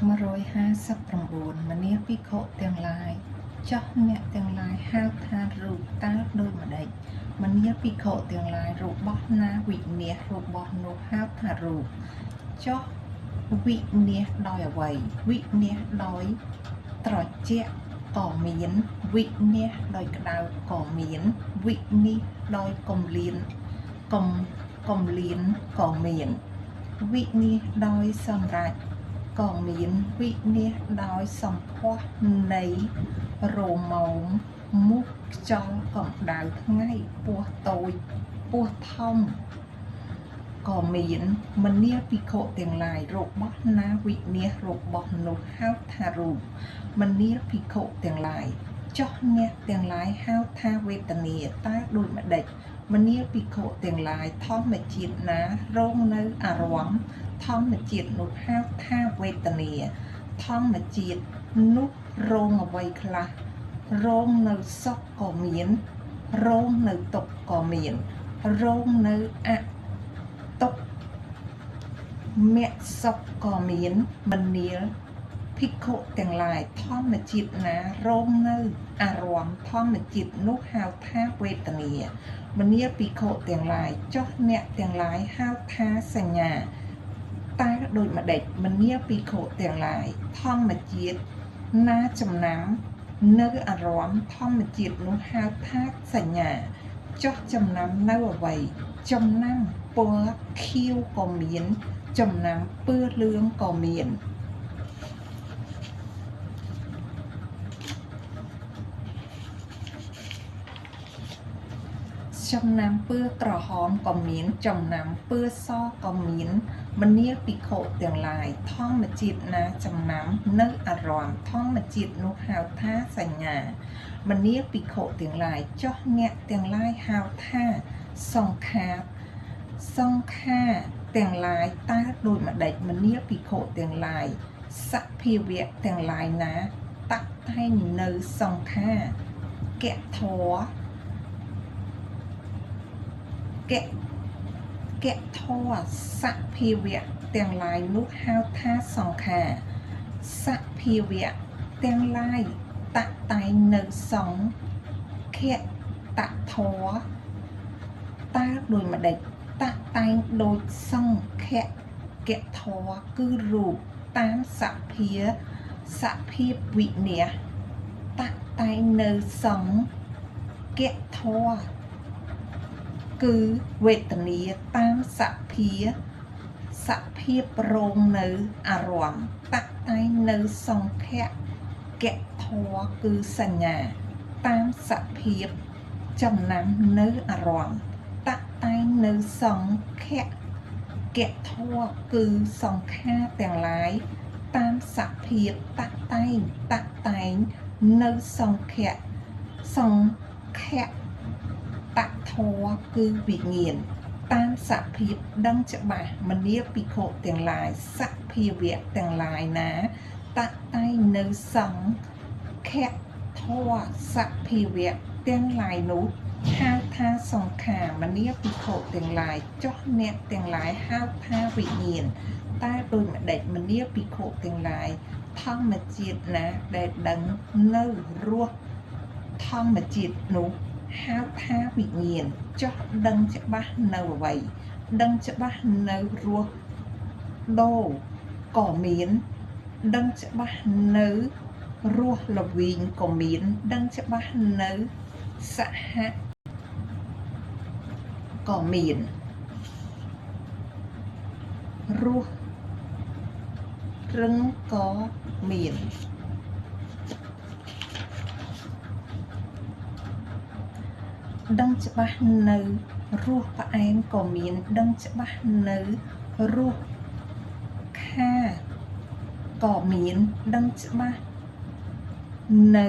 159មនាភិក្ខុទាំងឡាយចោះអ្នកទាំងឡាយហៅថារូបតើដូចម្ដេចមនាភិក្ខុទាំងឡាយរបស់ណាវិនាសរបស់នោះហៅថារូបចោះវិនាសដោយអ្វីវិនាសដោយត្រជាក់ក៏មានវិនាសដោយក្តៅក៏មានវិនាសដោយកំលៀនកំលៀនក៏មានវិនាសដោយសម្រេចក៏មានវិនាសដោយសម្ផស្សនៃរោមោមមុខខ្យល់កម្ដៅថ្ងៃពោះតូចពោះធំក៏មានមនាភិក្ខុទាំងឡាយរបស់ណាវិនាសរបស់នោះហៅថារូបមនាភិក្ខុទាំងឡាយចោះអ្នកទាំងឡាយហៅថាវេទនាតើដូចម្ដេចមនាភិក្ខុទាំងឡាយធម្មជាតិណារងនៅអារម្មណ៍ធម្មជាតិនោះហៅថាវេទនាធម្មជាតិនោះរងអ្វីខ្លះរងនៅសុខក៏មានរងនៅទុក្ខក៏មានរងនៅអទុក្ខមសុខក៏មានមនាភិក្ខុទាំងឡាយធម្មជាតិណារងនៅអារម្មណ៍ធម្មជាតិនោះហៅថាវេទនាមនាភិក្ខុទាំងឡាយចុះអ្នកទាំងឡាយហៅថាសញ្ញាតើដូចម្ដេចមនាភិក្ខុទាំងឡាយធម្មជាតិណាចំណាំនៅអារម្មណ៍ធម្មជាតិនោះហៅថាសញ្ញាចុះចំណាំនៅអ្វីចំណាំពណ៌ខៀវក៏មានចំណាំពណ៌លឿងក៏មានចំណាំពើក្រហមក៏មានចំណាំពើសក៏មានមនាភិក្ខុទាំងឡាយធម្មជាតិណាចំណាំនៅអារម្មណ៍ធម្មជាតិនោះហៅថាសញ្ញាមនាភិក្ខុទាំងឡាយចុះអ្នកទាំងឡាយហៅថាសង្ខារទាំងឡាយតើដូចម្ដេចមនាភិក្ខុទាំងឡាយសភាវៈទាំងឡាយណាតាក់តែងនៅសង្ខារកធរកធរសភាវៈទាំងឡាយនោះហៅថាសង្ខារសភាវៈទាំងឡាយតាក់តែងនៅសង្ខតធរតើដូចម្ដេចតាក់តែងដូចសង្ខកធរគឺរូបតាមសភាពវិញ្ញាណតាក់តែងនៅសង្ខធរគឺវេទនាតាមសភាពរងនៅអារម្មណ៍តាក់តែងនៅសង្ខកធរគឺសញ្ញាតាមសភាពចំណាំនៅអារម្មណ៍តាក់តែងនៅសង្ខកធរគឺសង្ខារទាំងឡាយតាមសភាពតាក់តែងនៅសង្ខតធរគឺវិញ្ញាណតាមសភាពដឹងច្បាស់មនាភិក្ខុទាំងឡាយសភាវៈទាំងឡាយណាតាក់តែងនៅសង្ខធរសភាវៈទាំងឡាយនោះហៅថាសង្ខារមនាភិក្ខុទាំងឡាយចុះអ្នកទាំងឡាយហៅថាវិញ្ញាណតើដូចម្ដេចមនាភិក្ខុទាំងឡាយធម្មជាតិណាដែលដឹងនៅរស់ធម្មជាតិនោះហៅថាវិញ្ញាណចុះដឹងច្បាស់នៅអ្វីដឹងច្បាស់នៅរស់ដូរក៏មានដឹងច្បាស់នៅរស់ល្វីងក៏មានដឹងច្បាស់នៅសហក៏មានរស់រឹងក៏មានដឹងច្បាស់នៅរសផ្អែមក៏មានដឹងច្បាស់នៅរសខាក៏មានដឹងច្បាស់នៅ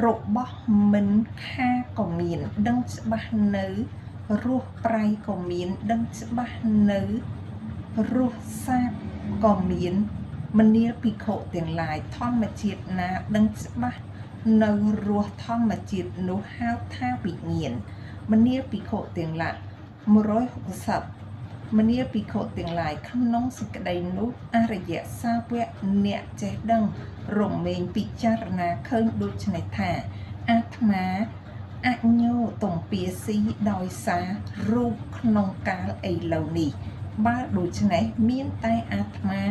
របស់មិនខាក៏មានដឹងច្បាស់នៅរសប្រៃក៏មានដឹងច្បាស់នៅរសសាបក៏មានមនាភិក្ខុទាំងឡាយធម្មជាតិណាដឹងច្បាស់នៅរស់ធម្មជាតិនោះហៅថាវិញ្ញាណមនាភិក្ខុទាំងឡាយ160 មនាភិក្ខុទាំងឡាយក្នុងសេចក្តីនោះអរិយសាវកអ្នកចេះដឹងរមែងពិចារណាឃើញដូច្នេះថាអាត្មាអញ្ញោទំពាស៊ីដោយសាររូបក្នុងកាលឥឡូវនេះបើដូច្នេះមានតែអាត្មា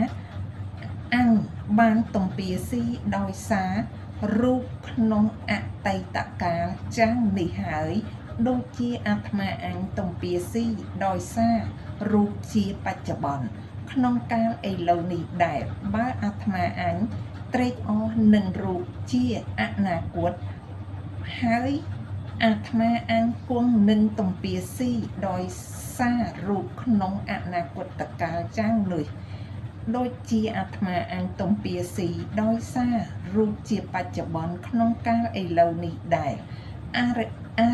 អញបានទំពាស៊ីដោយសាររូបក្នុងអតីតកាលចាំងនេះហើយដូចជាអាត្មាអញទំពាស៊ីដោយសាររូបជាបច្ចុប្បន្នក្នុងកាលឥឡូវនេះដែរបើអាត្មាអញត្រេកអរនឹងរូបជាអនាគតហើយអាត្មាអញគង់នឹងទំពាស៊ីដោយសាររូបក្នុងអនាគតកាលចាំងនេះដូចជាអាត្មាអញទំពាស៊ីដោយសាររូបជាបច្ចុប្បន្នក្នុងកាលឥឡូវនេះដែរអ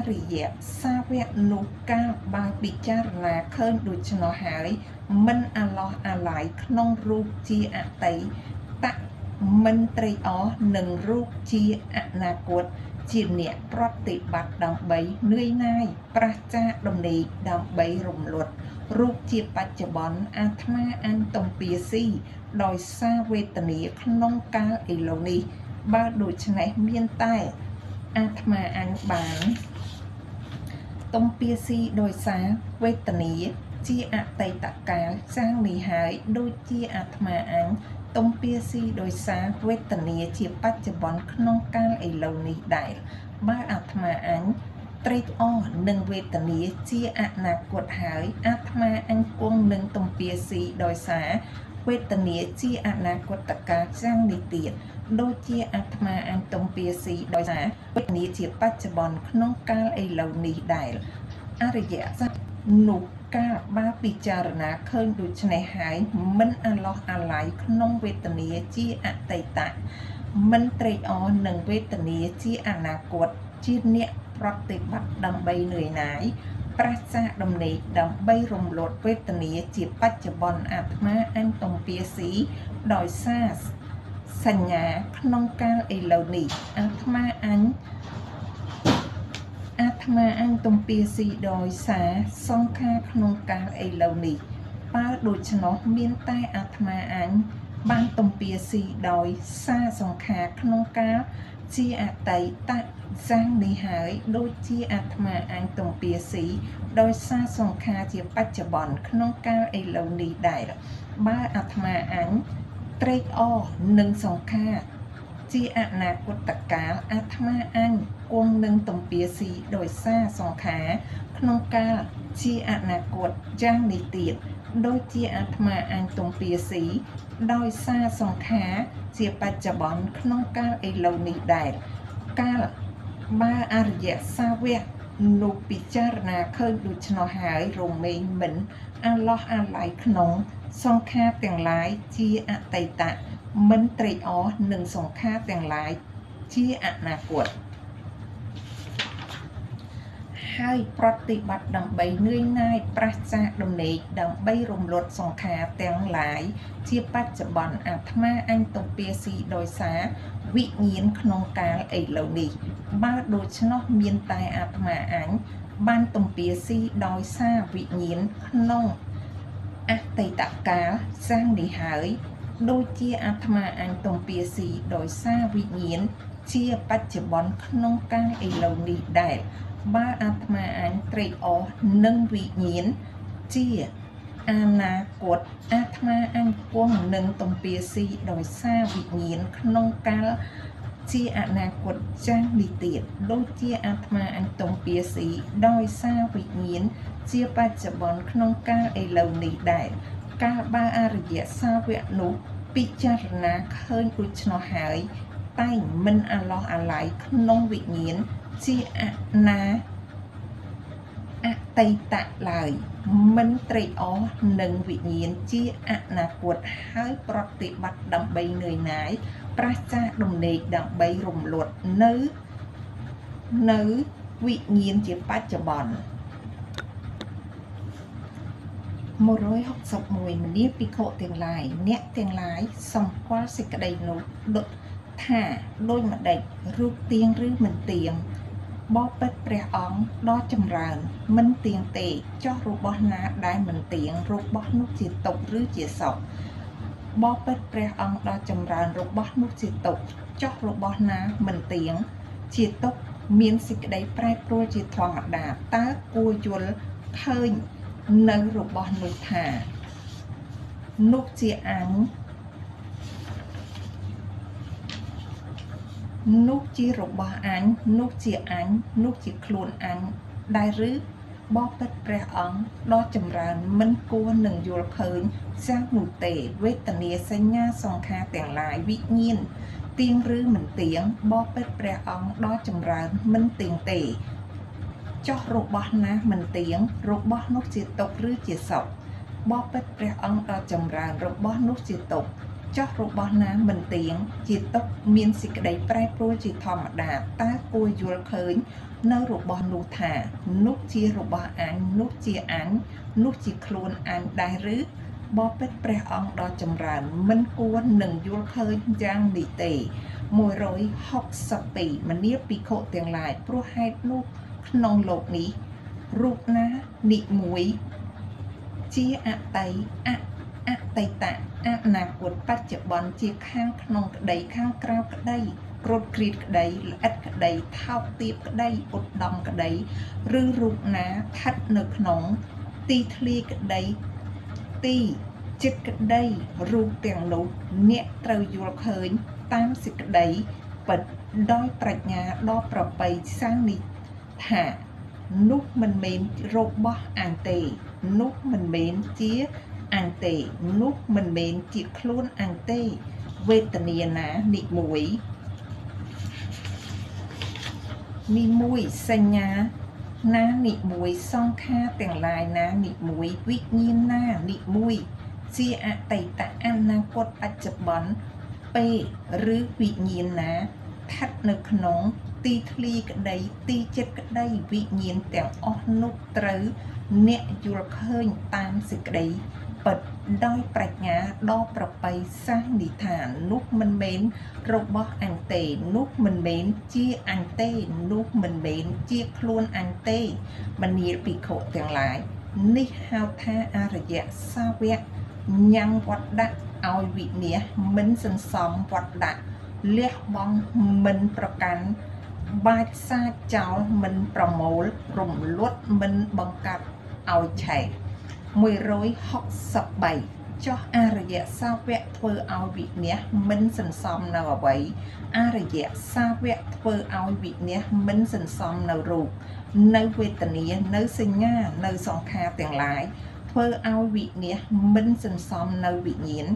រិយសាវកនោះកាលបើពិចារណាឃើញដូច្នោះហើយមិនអាឡោះអាឡាយក្នុងរូបជាអតីតមិនត្រេកអរនឹងរូបជាអនាគតជាអ្នកប្រតិបត្តិដើម្បីនឿយណាយប្រះចាកដំណេកដើម្បីរំលត់រូបជាបច្ចុប្បន្នអាត្មាអញទំពាស៊ីដោយសារវេទនាក្នុងកាលឥឡូវនេះបើដូច្នេះមានតែអាត្មាអញបានទំពាស៊ីដោយសារវេទនាជាអតីតកាលចាំងនេះហើយដូចជាអាត្មាអញទំពាស៊ីដោយសារវេទនាជាបច្ចុប្បន្នក្នុងកាលឥឡូវនេះដែរបើអាត្មាអញត្រេកអរនឹងវេទនាជាអនាគតហើយអាត្មាអញគង់នឹងទំពាស៊ីដោយសារវេទនាជាអនាគតកាលចាំងនេះទៀតដូចជាអាត្មាអញទំពាស៊ីដោយសារវេទនាជាបច្ចុប្បន្នក្នុងកាលឥឡូវនេះដែរអរិយសច្ចនោះកាលបើពិចារណាឃើញដូច្នេះហើយមិនអាឡោះអាឡាយក្នុងវេទនាជាអតីតមិនត្រេកអរនឹងវេទនាជាអនាគតជាអ្នកប្រតិបត្តិដើម្បីនឿយណាយប្រះចាកដំណេកដើម្បីរំលត់វេទនាជាបច្ចុប្បន្នអាត្មាអញទំពាស៊ីដោយសារសញ្ញាក្នុងកាលឥឡូវនេះអាត្មាអញទំពាស៊ីដោយសារសង្ខារក្នុងកាលឥឡូវនេះបើដូច្នោះមានតែអាត្មាអញបានទំពាស៊ីដោយសារសង្ខារក្នុងកាលជាអតីតចាំងនេះហើយដូចជាអាត្មាអញទំពាស៊ីដោយសារសង្ខារជាបច្ចុប្បន្នក្នុងកាលឥឡូវនេះដែរបើអាត្មាអញត្រេកអរនឹងសង្ខារជាអនាគតកាលអាត្មាអញគង់នឹងទំពាស៊ីដោយសារសង្ខារក្នុងកាលជាអនាគតយ៉ាងនេះទៀតដូចជាអាត្មាអញទំពាស៊ីដោយសារសង្ខារជាបច្ចុប្បន្នក្នុងកាលឥឡូវនេះដែរកាលបើអរិយសាវកនោះពិចារណាឃើញដូច្នោះហើយរមែងមិនអាឡោះអាឡាយក្នុងសង្ខារទាំងឡាយជាអតីតមិនត្រេកអរនឹងសង្ខារទាំងឡាយជាអនាគតហើយប្រតិបត្តិដើម្បីនឿយណាយប្រះចាកដំណេកដើម្បីរំលត់សង្ខារទាំងឡាយជាបច្ចុប្បន្នអាត្មាអញទំពាស៊ីដោយសារវិញ្ញាណក្នុងកាលឥឡូវនេះបើដូច្នោះមានតែអាត្មាអញបានទំពាស៊ីដោយសារវិញ្ញាណក្នុងអតីតកាលចាំងនេះហើយដូចជាអាត្មាអញទំពាស៊ីដោយសារវិញ្ញាណជាបច្ចុប្បន្នក្នុងកាលឥឡូវនេះដែរបើអាត្មាអញត្រេកអរនឹងវិញ្ញាណជាអនាគតអាត្មាអញគង់នឹងទំពាស៊ីដោយសារវិញ្ញាណក្នុងកាលជាអនាគតចាំងនេះទៀតដូចជាអាត្មាអញទំពាស៊ីដោយសារវិញ្ញាណជាបច្ចុប្បន្នក្នុងកាលឥឡូវនេះដែរកាលបើអរិយសាវកនោះពិចារណាឃើញដូច្នោះហើយតែមិនអាឡោះអាឡាយក្នុងវិញ្ញាណជាអតីតឡើយមិនត្រេកអរនឹងវិញ្ញាណជាអនាគតហើយប្រតិបត្តិដើម្បីនឿយណាយប្រះចាកដំណេកដើម្បីរំលត់នៅវិញ្ញាណជាបច្ចុប្បន្ន161មនាភិក្ខុទាំងឡាយអ្នកទាំងឡាយសម្គាល់សេចក្តីនោះដូចថាដូចម្ដេចរូបទៀងឬមិនទៀង បបិទ្ធព្រះអង្គដ៏ចម្រើនមិនទៀងទេចោះរបស់ណាដែលមិនទៀងរបស់នោះជាទុក្ខឬជាសុខបបិទ្ធព្រះអង្គដ៏ចម្រើនរបស់នោះជាទុក្ខចោះរបស់ណាមិនទៀងជាទុក្ខមានសេចក្តីប្រែប្រួលជាធម្មតាតើគួរយល់ឃើញនៅរបស់នោះថានោះជាអញនោះជារបស់អញនោះជាអញនោះជាខ្លួនអញដែរឬបបិទ្ធព្រះអង្គដ៏ចម្រើនមិនគួរនឹងយល់ឃើញយ៉ាងនោះទេវេទនាសញ្ញាសង្ខារទាំងឡាយវិញ្ញាណទៀងឬមិនទៀងបបិទ្ធព្រះអង្គដ៏ចម្រើនមិនទៀងទេចោះរបស់ណាមិនទៀងរបស់នោះជាទុក្ខឬជាសុខបបិទ្ធព្រះអង្គដ៏ចម្រើនរបស់នោះជាទុក្ខចោះរបស់ណាមិនទៀងជាទុក្ខមានសេចក្តីប្រែប្រួលជាធម្មតាតើគួរយល់ឃើញនៅរបស់នោះថានោះជារបស់អញនោះជាអញនោះជាខ្លួនអញដែរឬបបិទ្ធព្រះអង្គដ៏ចម្រើនមិនគួរនឹងយល់ឃើញយ៉ាងនេះទេ162មនាភិក្ខុទាំងឡាយព្រោះហេតុនោះក្នុងលោកនេះរូបណានិមួយជាអតីតអនាគតបច្ចុប្បន្នជាខាងក្នុងក្តីខាងក្រៅក្តីក្រត់គ្រៀតក្តីល្អិតក្តីថោកទាបក្តីឧត្តមក្តីឬរូបណាស្ថិតនៅក្នុងទីធ្លាក្តីទីចិត្តក្តីរូបទាំងនោះអ្នកត្រូវយល់ឃើញតាមសេចក្តីពិតដោយប្រាជ្ញាដ៏ប្រពៃសាងនេះថានោះមិនមែនរបស់អញទេនោះមិនមែនជាអញទេនោះមិនមែនជាខ្លួនអញទេវេទនាណានិមួយសញ្ញាណានិមួយសង្ខារទាំងឡាយណានិមួយវិញ្ញាណណានិមួយជាអតីតអនាគតបច្ចុប្បន្នពេលឬវិញ្ញាណណាស្ថិតនៅក្នុងទីធ្លាក្តីទីចិត្តក្តីវិញ្ញាណទាំងអស់នោះត្រូវអ្នកយល់ឃើញតាមសេចក្តីពិតដោយប្រាជ្ញាដ៏ប្រពៃសាសនិដ្ឋាននោះមិនមែនរបស់អញទេនោះមិនមែនជាអញទេនោះមិនមែនជាខ្លួនអញទេមនាលភិក្ខុទាំងឡាយនេះហៅថាអរិយសាវកញ៉ាំងវត្តដាក់ឲ្យវិនាសមិនសន្សំវត្តដាក់លះបង់មិនប្រកាន់បាច់សាចោលមិនប្រមូលរំលត់មិនបង្កាត់ឲ្យឆេះ163ចោះអរិយសាវកធ្វើឲ្យវិនាសមិនសន្សំនៅអ្វីអរិយសាវកធ្វើឲ្យវិនាសមិនសន្សំនៅរូបនៅវេទនានៅសញ្ញានៅសង្ខារទាំងឡាយធ្វើឲ្យវិនាសមិនសន្សំនៅវិញ្ញាណ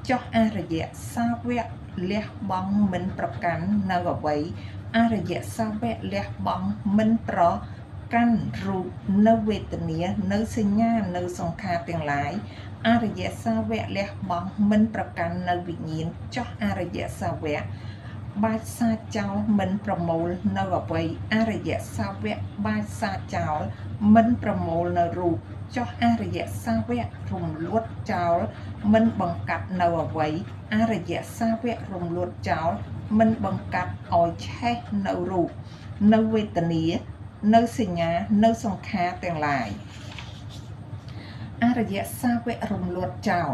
ចោះអរិយសាវកលះបង់មិនប្រកាន់នៅអ្វីអរិយសាវកលះបង់មិនប្រកាន់រូបនៅវេទនានៅសញ្ញានៅសង្ខារទាំងឡាយអរិយសាវកលះបង់មិនប្រកាន់នៅវិញ្ញាណចោះអរិយសាវកបាច់សាចោលមិនប្រមូលនៅអ្វីអរិយសាវកបាច់សាចោលមិនប្រមូលនៅរូបចោះអរិយសាវករំលត់ចោលមិនបង្កាត់នៅអ្វីអរិយសាវករំលត់ចោលមិនបង្កាត់ឲ្យឆេះនៅរូបនៅវេទនានៅសញ្ញានៅសង្ខារទាំងឡាយអរិយសាវករំលត់ចោល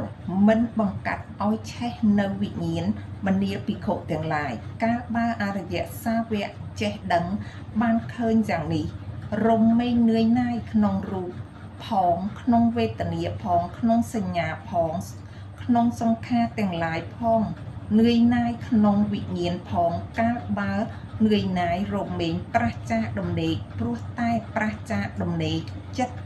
មិនបង្កាត់ឲ្យឆេះនៅវិញ្ញាណមនាលភិក្ខុទាំងឡាយកាលបើអរិយសាវកចេះដឹងបានឃើញយ៉ាងនេះរំមេងនឿយណាយក្នុងរូបផងក្នុងវេទនាផងក្នុងសញ្ញាផងក្នុងសង្ខារទាំងឡាយផងនឿយណាយក្នុងវិញ្ញាណផងកាលបើនឿយណាយរមែងប្រះចាកដំណេកព្រោះតែប្រះចាកដំណេកចិត្ត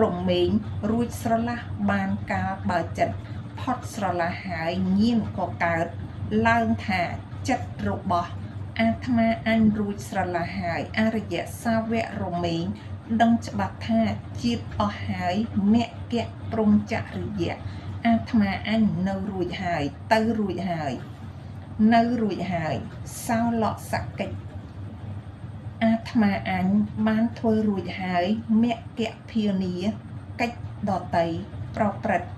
រមែងរួចស្រឡះបានកាលបើចិត្តផុតស្រឡះហើយញាណក៏កើតឡើងថាចិត្តរបស់អាត្មាអញរួចស្រឡះហើយអរិយសាវករមែងដឹងច្បាស់ថាជាតិអស់ហើយមគ្គព្រំចរិយៈអាត្មាអញនៅរួចហើយទៅរួចហើយនៅរួចហើយសោលសកិច្ចអាត្មាអញបានធ្វើរួចហើយមគ្គភានាកិច្ចដតីប្រព្រឹត្ត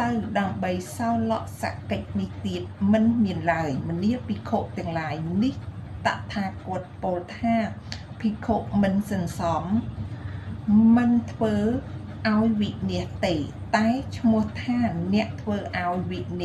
ទៅដើម្បីសោលសកិច្ចនេះទៀតមិនមានឡើយមនាលភិក្ខុទាំងឡាយនេះតថាគតពោលថាភ ភិក្ខុមិនសន្សំមិនធ្វើឲ្យវិនាសទេតែឈ្មោះថាអ្នកធ្វើឲ្យវិនាស